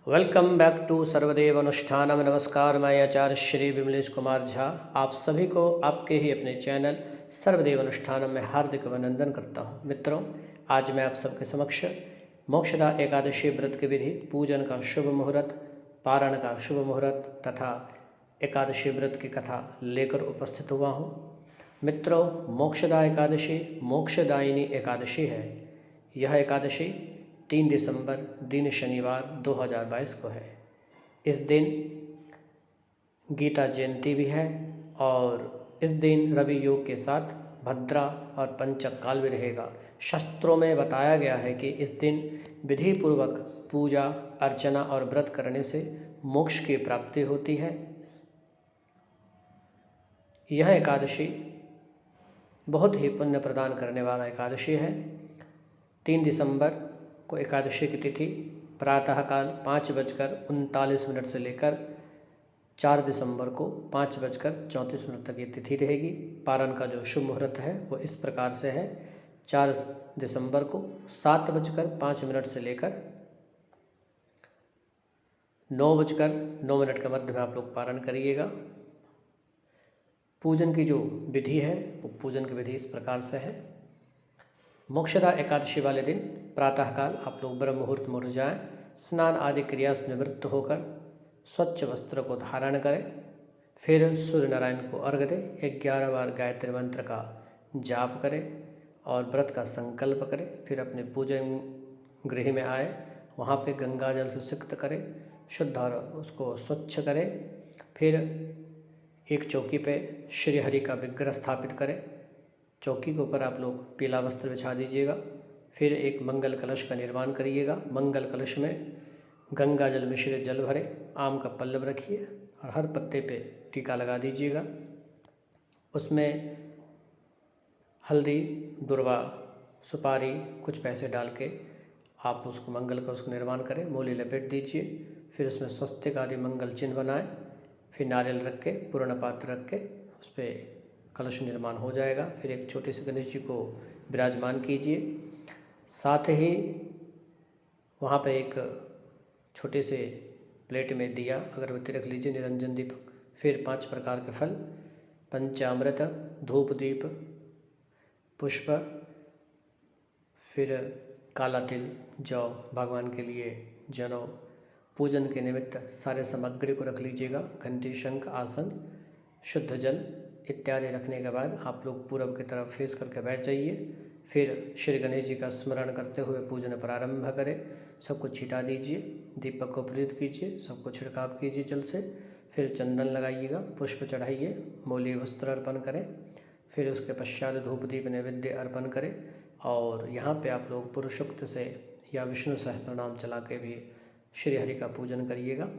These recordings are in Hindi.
Welcome back to Sarvadev Anushthanam. नमस्कार, मैं आचार्य श्री विमलेश कुमार झा आप सभी को आपके ही अपने चैनल सर्वदेव अनुष्ठानम में हार्दिक अभिनंदन करता हूँ। मित्रों, आज मैं आप सबके समक्ष मोक्षदा एकादशी व्रत की विधि, पूजन का शुभ मुहूर्त, पारण का शुभ मुहूर्त तथा एकादशी व्रत की कथा लेकर उपस्थित हुआ हूँ। मित्रों, मोक्षदा एकादशी मोक्षदायिनी एकादशी है। यह एकादशी 3 दिसंबर दिन शनिवार 2022 को है। इस दिन गीता जयंती भी है और इस दिन रवि योग के साथ भद्रा और पंचक काल भी रहेगा। शास्त्रों में बताया गया है कि इस दिन विधि पूर्वक पूजा अर्चना और व्रत करने से मोक्ष की प्राप्ति होती है। यह एकादशी बहुत ही पुण्य प्रदान करने वाला एकादशी है। 3 दिसंबर को एकादशी की तिथि प्रातःकाल 5:39 से लेकर 4 दिसंबर को 5:34 तक ये तिथि रहेगी। पारण का जो शुभ मुहूर्त है वो इस प्रकार से है। 4 दिसंबर को 7:05 से लेकर 9:09 के मध्य में आप लोग पारण करिएगा। पूजन की जो विधि है वो पूजन की विधि इस प्रकार से है। मोक्षदा एकादशी वाले दिन प्रातःकाल आप लोग ब्रह्म मुहूर्त में उठ जाएँ, स्नान आदि क्रिया से निवृत्त होकर स्वच्छ वस्त्र को धारण करें। फिर सूर्य नारायण को अर्घ्य दें, 11 बार गायत्री मंत्र का जाप करें और व्रत का संकल्प करें। फिर अपने पूजन गृह में आए, वहाँ पे गंगा जल से सिक्त करें, शुद्ध और उसको स्वच्छ करें। फिर एक चौकी पे श्री हरि का विग्रह स्थापित करें। चौकी के ऊपर आप लोग पीला वस्त्र बिछा दीजिएगा। फिर एक मंगल कलश का निर्माण करिएगा। मंगल कलश में गंगा जल मिश्रित जल भरे, आम का पल्लव रखिए और हर पत्ते पे टीका लगा दीजिएगा। उसमें हल्दी, दुर्वा, सुपारी, कुछ पैसे डाल के आप उसको मंगल कलश का निर्माण करें। मूली लपेट दीजिए। फिर उसमें स्वस्तिक आदि मंगल चिन्ह बनाएं। फिर नारियल रख के, पूर्ण पात्र रख के उस पर कलश निर्माण हो जाएगा। फिर एक छोटे से गणेश जी को विराजमान कीजिए। साथ ही वहाँ पे एक छोटे से प्लेट में दिया अगरबत्ती रख लीजिए, निरंजन दीपक। फिर 5 प्रकार के फल, पंचामृत, धूप दीप, पुष्प, फिर काला तिल, जौ, भगवान के लिए जनेऊ, पूजन के निमित्त सारे सामग्री को रख लीजिएगा। घंटी, शंख, आसन, शुद्ध जल इत्यादि रखने के बाद आप लोग पूरब की तरफ फेस करके बैठ जाइए। फिर श्री गणेश जी का स्मरण करते हुए पूजन प्रारंभ करें। सबको छिटा दीजिए, दीपक को प्रीत कीजिए, सबको छिड़काव कीजिए जल से। फिर चंदन लगाइएगा, पुष्प चढ़ाइए, मौली वस्त्र अर्पण करें। फिर उसके पश्चात धूप दीप नैवेद्य अर्पण करें। और यहाँ पे आप लोग पुरुषोक्त से या विष्णु सहस्त्र नाम चला के भी श्री हरि का पूजन करिएगा।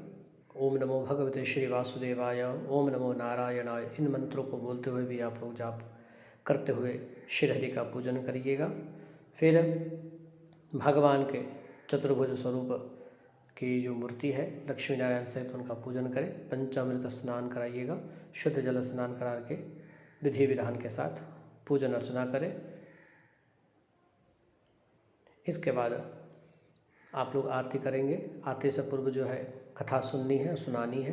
ओम नमो भगवते श्री वासुदेवाय, ओम नमो नारायणाय, इन मंत्रों को बोलते हुए भी आप लोग जाप करते हुए श्री हरि का पूजन करिएगा। फिर भगवान के चतुर्भुज स्वरूप की जो मूर्ति है लक्ष्मी नारायण सहित उनका पूजन करें। पंचामृत स्नान कराइएगा, शुद्ध जल स्नान करा के विधि विधान के साथ पूजन अर्चना करें। इसके बाद आप लोग आरती करेंगे। आरती से पूर्व जो है कथा सुननी है, सुनानी है।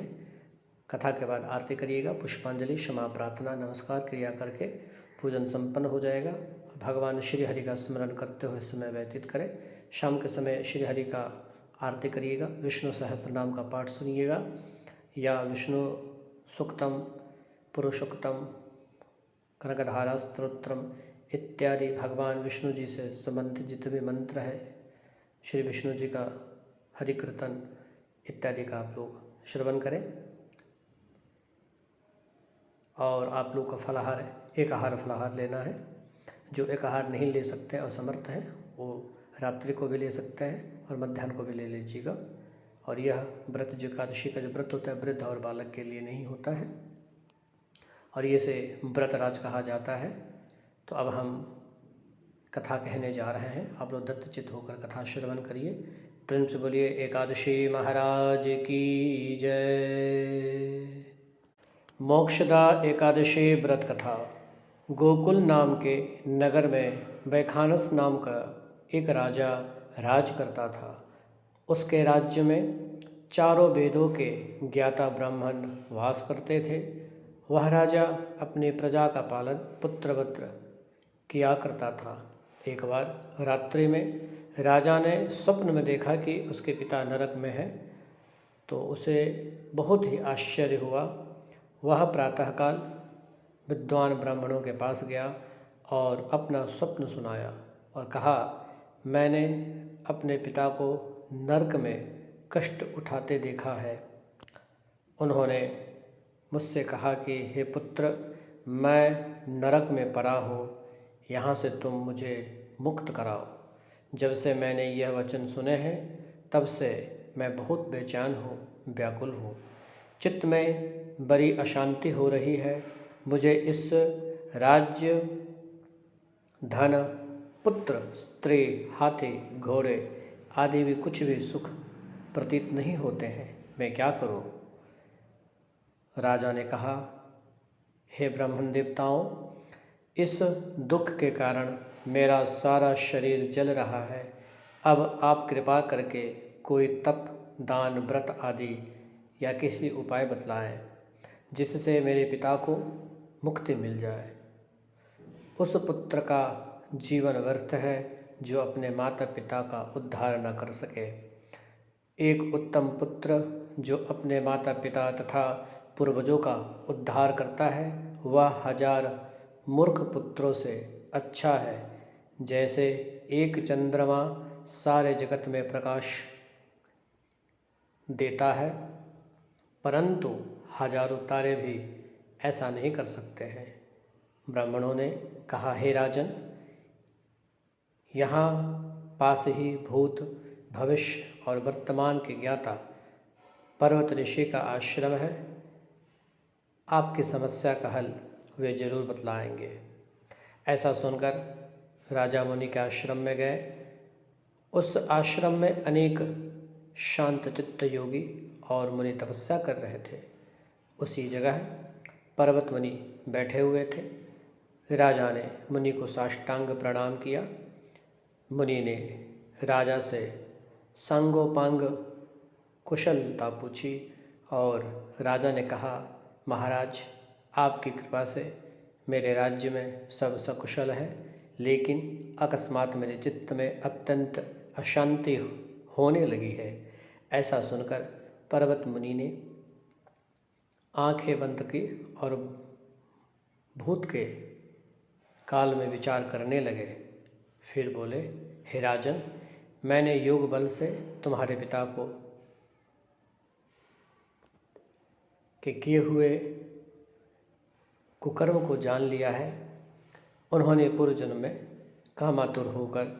कथा के बाद आरती करिएगा। पुष्पांजलि, क्षमा प्रार्थना, नमस्कार क्रिया करके पूजन संपन्न हो जाएगा। भगवान श्री हरि का स्मरण करते हुए समय व्यतीत करें। शाम के समय श्री हरि का आरती करिएगा। विष्णु सहस्त्र नाम का पाठ सुनिएगा या विष्णु सूक्तम, पुरुषोक्तम, कनकधारा स्तोत्रम इत्यादि भगवान विष्णु जी से संबंधित जितने भी मंत्र है, श्री विष्णु जी का हरि कीर्तन इत्यादि का आप लोग श्रवण करें। और आप लोग का फलाहार एक आहार फलाहार लेना है। जो एक आहार नहीं ले सकते असमर्थ हैं वो रात्रि को भी ले सकते हैं और मध्याह्न को भी ले लीजिएगा। और यह व्रत जो एकादशी का जो व्रत होता है वृद्ध और बालक के लिए नहीं होता है और ये से व्रतराज कहा जाता है। तो अब हम कथा कहने जा रहे हैं। आप लोग दत्तचित्त होकर कथा श्रवण करिए। प्रेम से बोलिए एकादशी महाराज की जय। मोक्षदा एकादशी व्रत कथा। गोकुल नाम के नगर में वैखानस नाम का एक राजा राज करता था। उसके राज्य में चारों वेदों के ज्ञाता ब्राह्मण वास करते थे। वह राजा अपनी प्रजा का पालन पुत्रवत्र किया करता था। एक बार रात्रि में राजा ने स्वप्न में देखा कि उसके पिता नरक में है, तो उसे बहुत ही आश्चर्य हुआ। वह प्रातःकाल विद्वान ब्राह्मणों के पास गया और अपना स्वप्न सुनाया और कहा, मैंने अपने पिता को नरक में कष्ट उठाते देखा है। उन्होंने मुझसे कहा कि हे पुत्र, मैं नरक में पड़ा हूँ, यहाँ से तुम मुझे मुक्त कराओ। जब से मैंने यह वचन सुने हैं तब से मैं बहुत बेचैन हूँ, व्याकुल हूँ। चित्त में बड़ी अशांति हो रही है। मुझे इस राज्य, धन, पुत्र, स्त्री, हाथी, घोड़े आदि भी कुछ भी सुख प्रतीत नहीं होते हैं। मैं क्या करूं? राजा ने कहा, हे ब्राह्मण देवताओं, इस दुख के कारण मेरा सारा शरीर जल रहा है। अब आप कृपा करके कोई तप, दान, व्रत आदि या किसी उपाय बतलाएं जिससे मेरे पिता को मुक्ति मिल जाए। उस पुत्र का जीवन व्यर्थ है जो अपने माता पिता का उद्धार न कर सके। एक उत्तम पुत्र जो अपने माता पिता तथा पूर्वजों का उद्धार करता है, वह 1000 मूर्ख पुत्रों से अच्छा है। जैसे एक चंद्रमा सारे जगत में प्रकाश देता है, परंतु हजारों तारे भी ऐसा नहीं कर सकते हैं। ब्राह्मणों ने कहा, हे राजन, यहाँ पास ही भूत, भविष्य और वर्तमान के ज्ञाता पर्वत ऋषि का आश्रम है। आपकी समस्या का हल वे जरूर बतलाएंगे। ऐसा सुनकर राजा मुनि के आश्रम में गए। उस आश्रम में अनेक शांत चित्त योगी और मुनि तपस्या कर रहे थे। उसी जगह पर्वत मुनि बैठे हुए थे। राजा ने मुनि को साष्टांग प्रणाम किया। मुनि ने राजा से सांगोपांग कुशलता पूछी और राजा ने कहा, महाराज, आपकी कृपा से मेरे राज्य में सब सकुशल है, लेकिन अकस्मात मेरे चित्त में अत्यंत अशांति होने लगी है। ऐसा सुनकर पर्वत मुनि ने आंखें बंद की और भूत के काल में विचार करने लगे। फिर बोले, हे राजन, मैंने योग बल से तुम्हारे पिता को के किए हुए कुकर्म को जान लिया है। उन्होंने पूर्व जन्म में कामातुर होकर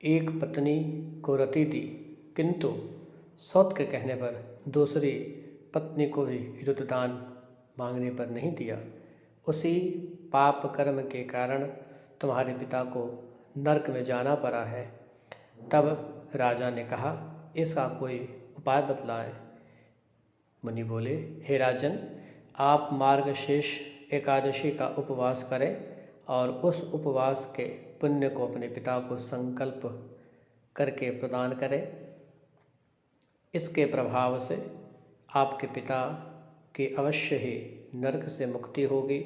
एक पत्नी को रति दी, किंतु सौत के कहने पर दूसरी पत्नी को भी रुद्रदान मांगने पर नहीं दिया। उसी पाप कर्म के कारण तुम्हारे पिता को नरक में जाना पड़ा है। तब राजा ने कहा, इसका कोई उपाय बतलाएं। मुनि बोले, हे राजन, आप मार्गशीर्ष एकादशी का उपवास करें और उस उपवास के पुण्य को अपने पिता को संकल्प करके प्रदान करें। इसके प्रभाव से आपके पिता की अवश्य ही नरक से मुक्ति होगी।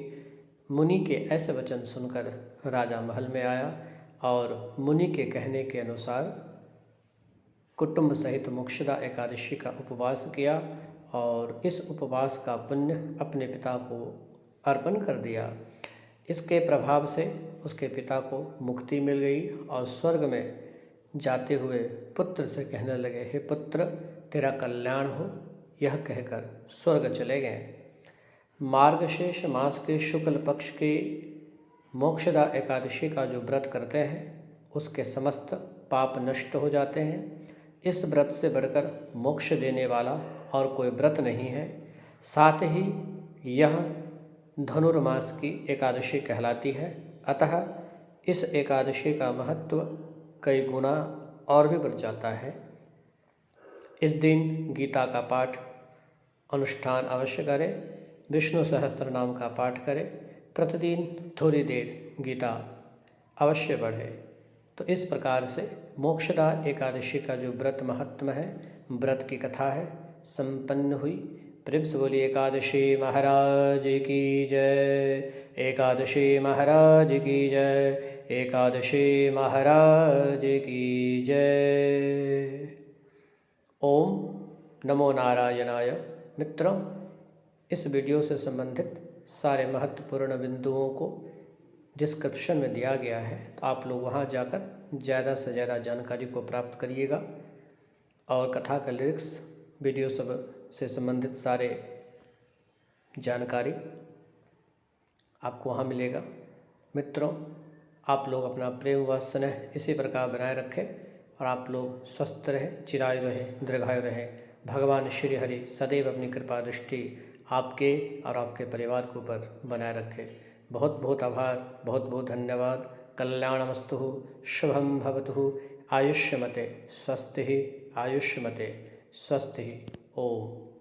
मुनि के ऐसे वचन सुनकर राजा महल में आया और मुनि के कहने के अनुसार कुटुंब सहित मोक्षदा एकादशी का उपवास किया और इस उपवास का पुण्य अपने पिता को अर्पण कर दिया। इसके प्रभाव से उसके पिता को मुक्ति मिल गई और स्वर्ग में जाते हुए पुत्र से कहने लगे, हे पुत्र, तेरा कल्याण हो। यह कहकर स्वर्ग चले गए। मार्गशीर्ष मास के शुक्ल पक्ष के मोक्षदा एकादशी का जो व्रत करते हैं उसके समस्त पाप नष्ट हो जाते हैं। इस व्रत से बढ़कर मोक्ष देने वाला और कोई व्रत नहीं है। साथ ही यह धनुर्मास की एकादशी कहलाती है। अतः इस एकादशी का महत्व कई गुना और भी बढ़ जाता है। इस दिन गीता का पाठ अनुष्ठान अवश्य करें। विष्णु सहस्त्र नाम का पाठ करें। प्रतिदिन थोड़ी देर गीता अवश्य पढ़ें। तो इस प्रकार से मोक्षदा एकादशी का जो व्रत महात्म्य है व्रत की कथा है, संपन्न हुई। प्रेम से बोलिए एकादशी महाराज की जय, एकादशी महाराज की जय, एकादशी महाराज की जय। ओम नमो नारायणाय। मित्रों, इस वीडियो से संबंधित सारे महत्वपूर्ण बिंदुओं को डिस्क्रिप्शन में दिया गया है, तो आप लोग वहां जाकर ज़्यादा से ज़्यादा जानकारी को प्राप्त करिएगा और कथा का लिरिक्स वीडियो सब से संबंधित सारे जानकारी आपको वहाँ मिलेगा। मित्रों, आप लोग अपना प्रेम व स्नेह इसी प्रकार बनाए रखें और आप लोग स्वस्थ रहें, चिरायु रहें, दीर्घायु रहें। भगवान श्री हरि सदैव अपनी कृपा दृष्टि आपके और आपके परिवार के ऊपर बनाए रखें। बहुत बहुत आभार, बहुत बहुत धन्यवाद। कल्याणमस्तु, शुभम भवतु, आयुष्यमते, स्वस्ति, आयुष्यमते, स्वस्ति। ओम।